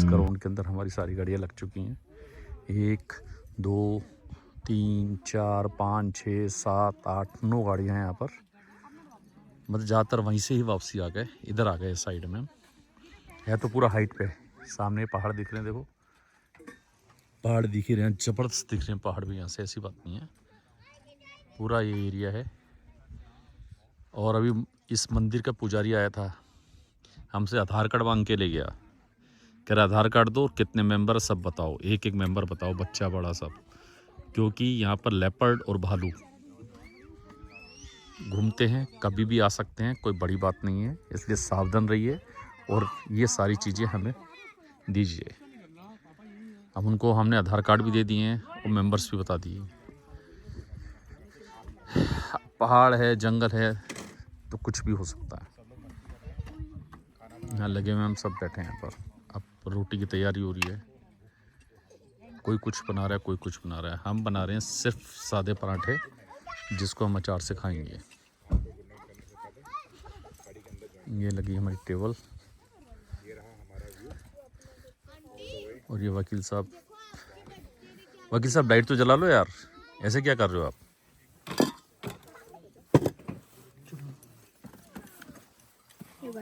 Ground के अंदर हमारी सारी गाड़ियाँ लग चुकी हैं। 1 2 3 4 5 6 7 8 9 गाड़ियाँ हैं यहाँ पर। मतलब ज़्यादातर वहीं से ही वापसी आ गए, इधर आ गए साइड में। है तो पूरा हाइट पे, सामने पहाड़ दिख रहे हैं, देखो पहाड़ दिख ही रहे हैं, ज़बरदस्त दिख रहे हैं पहाड़ भी यहाँ से, ऐसी बात नहीं है। पूरा ये एरिया है। और अभी इस मंदिर का पुजारी आया था, हमसे आधार कार्ड मांग के ले गया। कह रहा आधार कार्ड दो, कितने मेंबर सब बताओ, एक एक मेंबर बताओ, बच्चा बड़ा सब। क्योंकि यहाँ पर लेपर्ड और भालू घूमते हैं, कभी भी आ सकते हैं, कोई बड़ी बात नहीं है, इसलिए सावधान रहिए। और ये सारी चीज़ें हमें दीजिए। अब उनको हमने आधार कार्ड भी दे दिए हैं और मेंबर्स भी बता दिए। पहाड़ है, जंगल है, तो कुछ भी हो सकता है। यहाँ लगे हुए हम सब बैठे हैं यहाँ पर। अब रोटी की तैयारी हो रही है, कोई कुछ बना रहा है, कोई कुछ बना रहा है। हम बना रहे हैं सिर्फ सादे पराठे, जिसको हम अचार से खाएंगे। ये लगी हमारी टेबल और ये वकील साहब लाइट तो जला लो यार, ऐसे क्या कर रहे हो आप?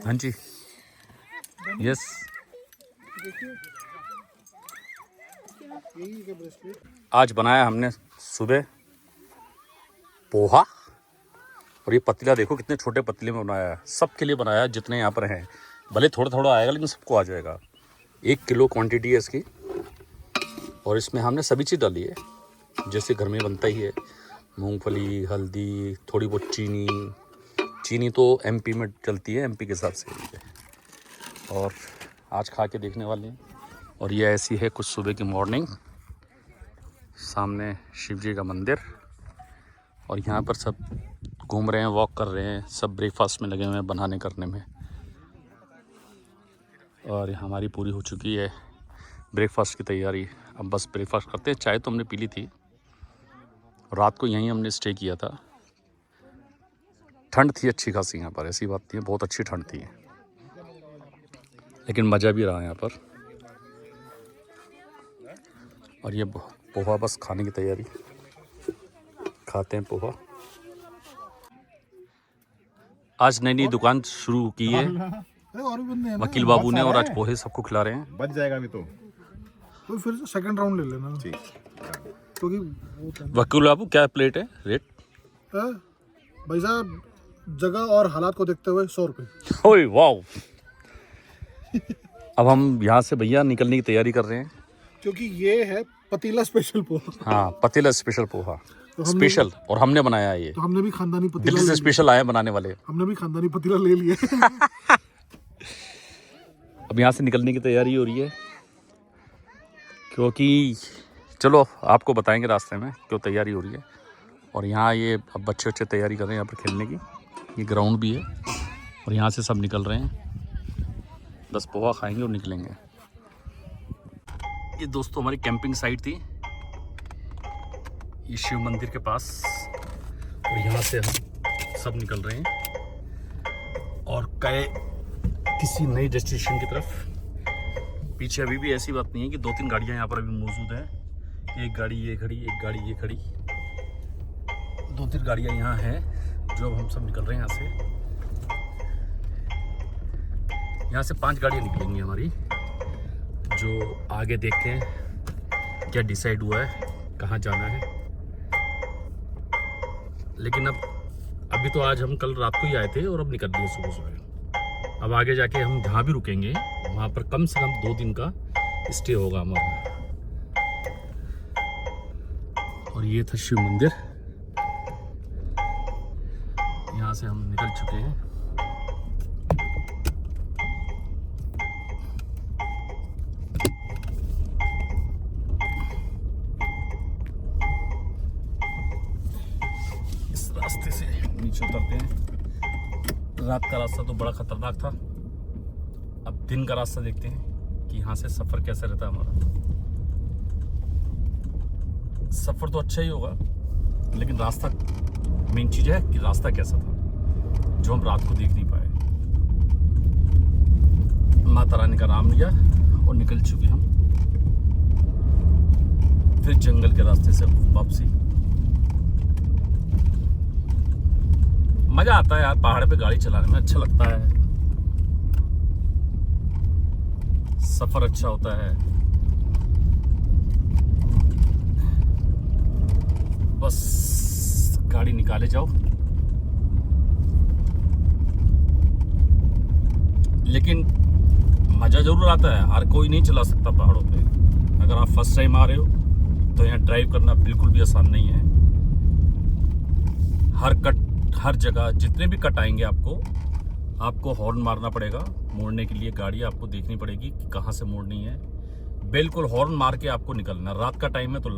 हाँ जी, यस। आज बनाया हमने सुबह पोहा, और ये पतीला देखो कितने छोटे पतीले में बनाया है। सबके लिए बनाया, जितने यहाँ पर हैं। भले थोड़ा थोड़ा आएगा लेकिन सबको आ जाएगा। 1 किलो क्वांटिटी है इसकी, और इसमें हमने सभी चीज़ डाली है जैसे घर में बनता ही है। मूंगफली, हल्दी, थोड़ी बहुत चीनी तो एमपी में चलती है, एमपी के हिसाब से। और आज खा के देखने वाले हैं। और ये ऐसी है कुछ सुबह की मॉर्निंग। सामने शिव जी का मंदिर, और यहाँ पर सब घूम रहे हैं, वॉक कर रहे हैं, सब ब्रेकफास्ट में लगे हुए हैं, बनाने करने में। और हमारी पूरी हो चुकी है ब्रेकफास्ट की तैयारी। अब बस ब्रेकफास्ट करते हैं। चाय तो हमने पी ली थी, रात को यहीं हमने स्टे किया था। ठंड थी अच्छी खासी यहाँ पर, ऐसी बात नहीं है, बहुत अच्छी ठंड थी, लेकिन मज़ा भी रहा यहाँ पर। और ये पोहा बस खाने की तैयारी, खाते हैं पोहा। आज नई नई दुकान शुरू की है वकील बाबू ने, और आज पोहे सबको खिला रहे हैं। बच जाएगा अभी तो फिर से सेकंड राउंड ले लेना, ठीक। क्योंकि वकील बाबू क्या प्लेट है रेट? भाई साहब जगह और हालात को देखते हुए 100 रुपये। ओए वाओ। अब हम यहाँ से भैया निकलने की तैयारी कर रहे हैं, क्योंकि ये है पतीला स्पेशल पोहा। हाँ, पतीला स्पेशल पोहा, तो स्पेशल, और हमने बनाया है ये। तो हमने भी खानदानी पतीला दिल्ली से स्पेशल आए बनाने वाले, हमने भी खानदानी पतीला ले लिया। अब यहाँ से निकलने की तैयारी हो रही है, क्योंकि चलो आपको बताएंगे रास्ते में क्यों तैयारी हो रही है। और यहाँ ये अब बच्चे तैयारी कर रहे हैं यहाँ पर खेलने की। ये ग्राउंड भी है, और यहाँ से सब निकल रहे हैं, बस पोहा खाएंगे और निकलेंगे। ये दोस्तों हमारी कैंपिंग साइट थी, ये शिव मंदिर के पास, और यहाँ से हम सब निकल रहे हैं और गए किसी नई डेस्टिनेशन की तरफ। पीछे अभी भी ऐसी बात नहीं है कि 2-3 गाड़ियाँ यहाँ पर अभी मौजूद हैं। एक गाड़ी ये खड़ी, एक गाड़ी ये खड़ी, 2-3 गाड़ियाँ यहाँ हैं जो अब हम सब निकल रहे हैं यहाँ से। यहाँ से 5 गाड़ियाँ निकलेंगी हमारी, जो आगे देखते हैं क्या डिसाइड हुआ है, कहाँ जाना है। लेकिन अभी तो आज हम कल रात को ही आए थे और अब निकल दिए सुबह सुबह। अब आगे जाके हम जहाँ भी रुकेंगे वहाँ पर कम से कम 2 दिन का स्टे होगा हमारा। और ये था शिव मंदिर, यहाँ से हम निकल चुके हैं। इस रास्ते से नीचे उतरते हैं। रात का रास्ता तो बड़ा खतरनाक था, अब दिन का रास्ता देखते हैं कि यहाँ से सफ़र कैसा रहता है हमारा। सफ़र तो अच्छा ही होगा, लेकिन रास्ता मेन चीज़ है कि रास्ता कैसा था, जो हम रात को देख नहीं पाए। माता रानी का नाम लिया और निकल चुके हम फिर जंगल के रास्ते से वापसी। मजा आता है यार पहाड़ पे गाड़ी चलाने में, अच्छा लगता है, सफर अच्छा होता है। बस गाड़ी निकाले जाओ, लेकिन मजा जरूर आता है। हर कोई नहीं चला सकता पहाड़ों पे। अगर आप फर्स्ट टाइम आ रहे हो तो यहाँ ड्राइव करना बिल्कुल भी आसान नहीं है। हर जगह जितने भी कट आएंगे आपको हॉर्न मारना पड़ेगा। मोड़ने के लिए गाड़ी आपको देखनी पड़ेगी कि कहाँ से मोड़नी है। बिल्कुल हॉर्न मार के आपको निकलना। रात का टाइम है तो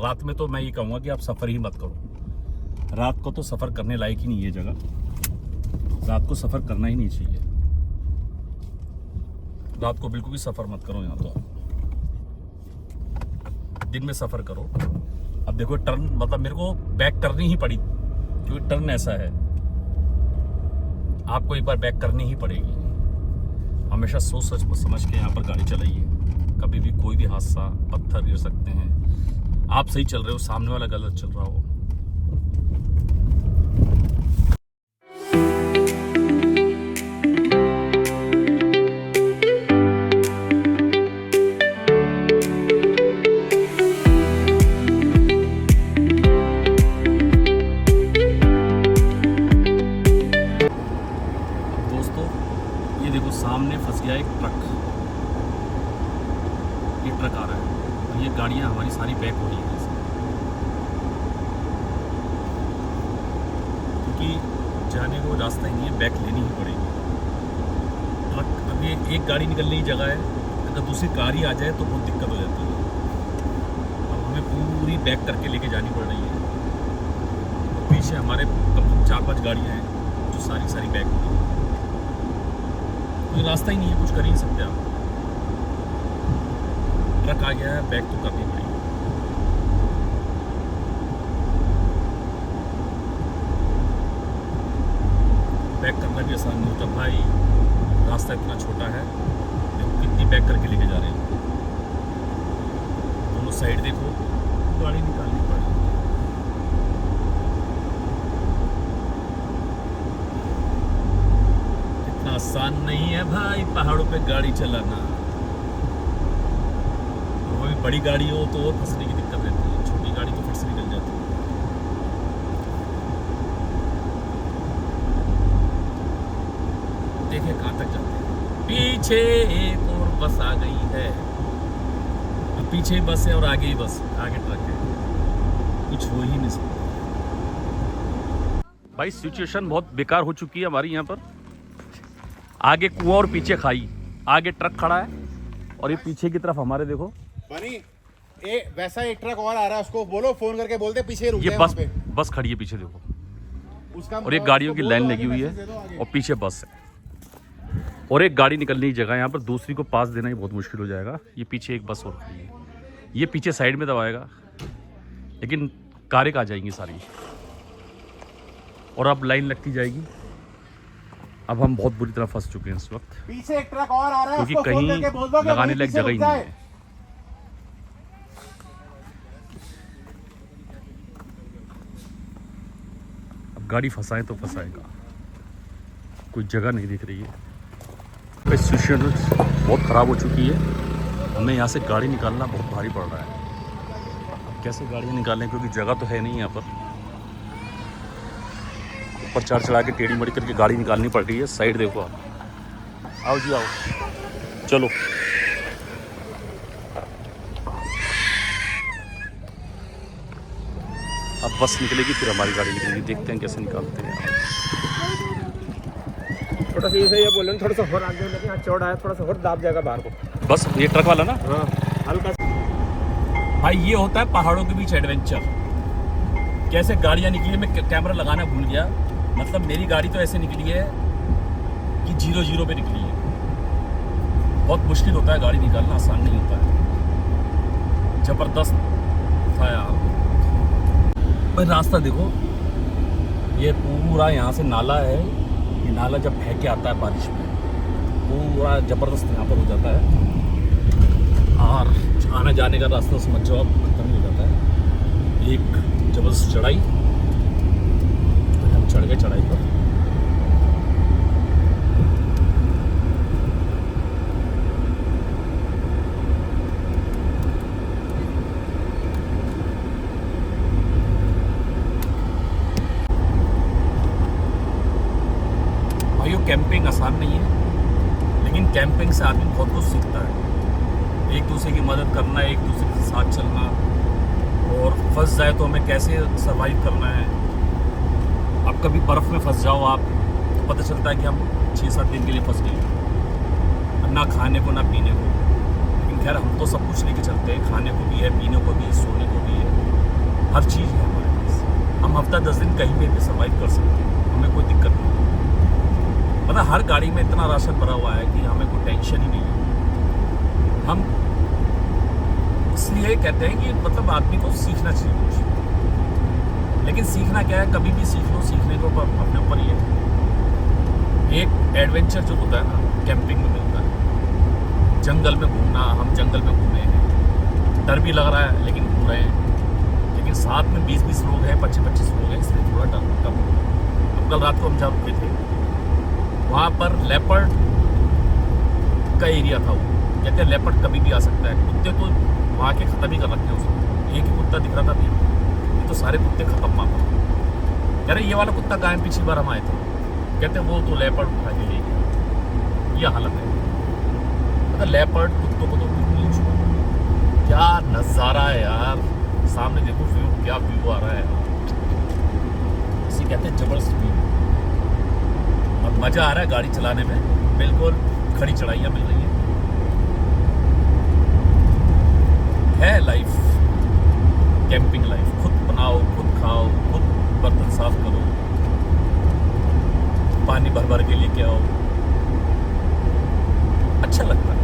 रात में तो मैं ये कहूँगा कि आप सफ़र ही मत करो। रात को तो सफ़र करने लायक ही नहीं है जगह। रात को सफ़र करना ही नहीं चाहिए। रात को बिल्कुल भी सफ़र मत करो यहाँ तो। दिन में सफ़र करो। अब देखो टर्न, मतलब मेरे को बैक करनी ही पड़ी क्योंकि टर्न ऐसा है, आपको एक बार बैक करनी ही पड़ेगी। हमेशा सोच समझ के यहाँ पर गाड़ी चलाइए। कभी भी कोई भी हादसा, पत्थर गिर सकते हैं। आप सही चल रहे हो, सामने वाला गलत चल रहा हो। सामने फंस गया एक ट्रक। ये ट्रक आ रहा है और ये गाड़ियां हमारी सारी बैक हो रही हैं क्योंकि जाने को रास्ता ही नहीं है, बैक लेनी ही पड़ेगी। ट्रक, अब ये एक गाड़ी निकलने की जगह है, अगर दूसरी कार ही आ जाए तो बहुत दिक्कत हो जाती है। अब हमें पूरी बैक करके लेके जानी पड़ रही है। और पीछे हमारे कम 4-5 गाड़ियाँ हैं जो सारी बैक हो रही है। कोई रास्ता ही नहीं है, कुछ कर ही नहीं सकते आप। ट्रक आ गया है, बैक तो करनी पड़ेगी। बैक करना भी आसान नहीं होता भाई, रास्ता इतना छोटा है। देखो कितनी बैक करके लेके जा रहे हैं। दोनों साइड देखो, गाड़ी निकालनी पड़ेगी। इतना आसान नहीं है भाई पहाड़ों पे गाड़ी चलाना। वो भी बड़ी गाड़ी हो तो और फंसने की दिक्कत रहती है, छोटी गाड़ी तो फट से निकल जाती है। देखिए कहाँ तक जाते हैं। पीछे एक और बस आ गई है। अब पीछे बस है और आगे ही बस, आगे ट्रक है। कुछ हो ही नहीं सकता भाई। सिचुएशन बहुत बेकार हो चुकी है हमारी यहाँ पर। आगे कुआं और पीछे खाई, आगे ट्रक खड़ा है और ये पीछे की तरफ हमारे देखो बनी वैसा एक ट्रक और आ रहा है, उसको बोलो, फोन करके बोलते पीछे रुक ये जाए। बस खड़ी है पीछे देखो, उसका और एक गाड़ियों की लाइन लगी हुई है और पीछे बस है और एक गाड़ी निकलने की जगह यहाँ पर, दूसरी को पास देना ही बहुत मुश्किल हो जाएगा। ये पीछे एक बस और खड़ी है, ये पीछे साइड में दबाएगा लेकिन कारें आ जाएंगी सारी और अब लाइन लगती जाएगी। अब हम बहुत बुरी तरह फंस चुके हैं इस वक्त, पीछे एक ट्रक और आ रहा है, क्योंकि उसको फोन कहीं करके बोल दो कि लगाने वहीं लायक पीछे जगह ही रुक नहीं जाए। है। अब गाड़ी फंसाए तो फंसाएगा, कोई जगह नहीं दिख रही है। सिचुएशन बहुत ख़राब हो चुकी है, हमें यहाँ से गाड़ी निकालना बहुत भारी पड़ रहा है। कैसे गाड़ियाँ निकालें क्योंकि जगह तो है नहीं यहाँ पर। ऊपर चढ़ा के टेढ़ी मड़ी करके गाड़ी निकालनी पड़ रही है। साइड देखो आप, आओ जी आओ, चलो। अब बस निकलेगी फिर हमारी गाड़ी निकलेगी, देखते हैं कैसे निकालते हैं। थोड़ा सा ये बोल रहे, थोड़ा सा और आगे लेकिन यहाँ चौड़ा है, थोड़ा सा और दाब जाएगा बाहर को। बस ये ट्रक वाला ना, हाँ हल्का सा। भाई ये होता है पहाड़ों के बीच एडवेंचर। कैसे गाड़ियाँ निकली है, मैं कैमरा लगाना भूल गया। मतलब मेरी गाड़ी तो ऐसे निकली है कि 0-0 पे निकली है। बहुत मुश्किल होता है गाड़ी निकालना, आसान नहीं होता है। जबरदस्त था यार भाई। रास्ता देखो, ये पूरा यहाँ से नाला है। ये नाला जब बह के आता है बारिश में, पूरा जबरदस्त यहाँ पर हो जाता है। जाने का रास्ता समझ जाओ आप, खत्म हो जाता है। एक जबरदस्त चढ़ाई, हम चढ़ गए चढ़ाई पर। भाइयों कैंपिंग आसान नहीं है, लेकिन कैंपिंग से आदमी बहुत कुछ सीखता है। एक दूसरे की मदद करना, एक दूसरे के साथ चलना, और फंस जाए तो हमें कैसे सरवाइव करना है। अब कभी बर्फ़ में फंस जाओ आप, तो पता चलता है कि हम 6-7 दिन के लिए फंस गए, ना खाने को ना पीने को। लेकिन खैर हम तो सब कुछ लेके चलते हैं, खाने को भी है, पीने को भी है, सोने को भी है, हर चीज़ है हमारे पास। हम हफ्ता 10 दिन कहीं पे भी सर्वाइव कर सकते हैं, हमें कोई दिक्कत नहीं। मतलब हर गाड़ी में इतना राशन भरा हुआ है कि हमें कोई टेंशन ही नहीं है। हम इसलिए कहते हैं कि मतलब आदमी को सीखना चाहिए कुछ, लेकिन सीखना क्या है, कभी भी सीख लो, सीखने को अपने ऊपर ही है। एक एडवेंचर जो होता है ना कैंपिंग में मिलता है, जंगल में घूमना। हम जंगल में घूमे हैं, डर भी लग रहा है लेकिन घूम रहे हैं, लेकिन साथ में 20-20 लोग हैं, 25-25 लोग हैं, इसलिए थोड़ा डर कम। अब कल रात को हम जहाँ रुके थे वहाँ पर लेपर्ड का एरिया था। वो कहते हैं लेपर्ड कभी भी आ सकता है। कुत्ते तो वहाँ के ख़त्म ही कर रखे हैं उसको। एक ही कुत्ता दिख रहा था भैया, ये तो सारे कुत्ते ख़त्म वहाँ पर। कह रहे ये वाला कुत्ता कहाँ है, पिछली बार हम आए थे। कहते वो तो लेपर्ड उठा के ले गया। ये हालत है, मतलब लेपर्ड कुत्तों को तो बिल्कुल नहीं छुआ। क्या नज़ारा है यार, सामने देखो व्यू, क्या व्यू आ रहा है यार, इसे कहते हैं जबरदस्त व्यू। और मज़ा आ रहा है गाड़ी चलाने में, बिल्कुल खड़ी चढ़ाइयाँ मिल रही हैं। है लाइफ, कैंपिंग लाइफ। खुद बनाओ, खुद खाओ, खुद बर्तन साफ करो, पानी भर भर के लेके आओ, अच्छा लगता है।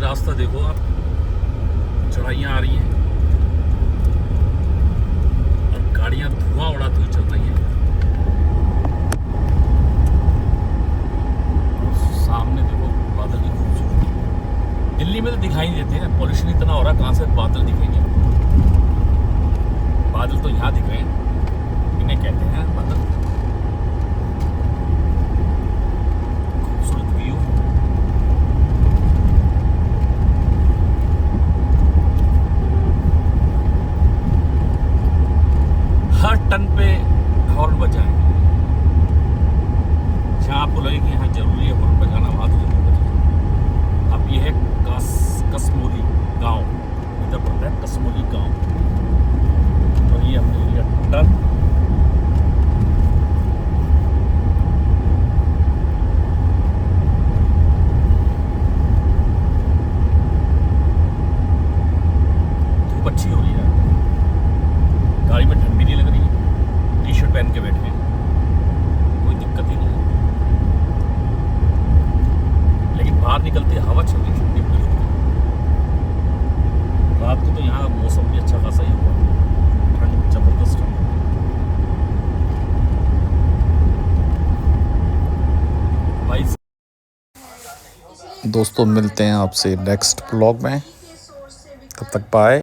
रास्ता देखो आप, चढ़ाइयाँ आ रही हैं और गाड़ियाँ धुआं उड़ाती हुई चल रही हैं। और सामने देखो बादल की खूबसूरती। दिल्ली में तो दिखाई नहीं देते हैं, पॉल्यूशन इतना हो रहा है, कहाँ से बादल दिखेंगे। बादल तो यहाँ दिख रहे हैं, इन्हें कहते हैं बादल। खूबसूरत व्यू। हर टन पे हॉर्न बजाएं। जहाँ आपको लगे कि यहाँ जरूरी है हॉर्न बजाना, वहाँ तो जरूर बजाएं। अब ये है कसमोली गांव, इधर पड़ता है कसमोली गांव, और ये हमने लिया टर्न। धूप अच्छी हो रही है, गाड़ी में ठंडी नहीं लग रही है, टी-शर्ट पहन के बैठे हैं, कोई दिक्कत ही नहीं है। लेकिन बाहर निकलते हवा चल रही ठंडी बिल्कुल। रात को तो यहाँ मौसम भी अच्छा खासा ही हुआ, ठंड जबरदस्त ठंड। भाई दोस्तों मिलते हैं आपसे नेक्स्ट ब्लॉग में, तब तक बाय।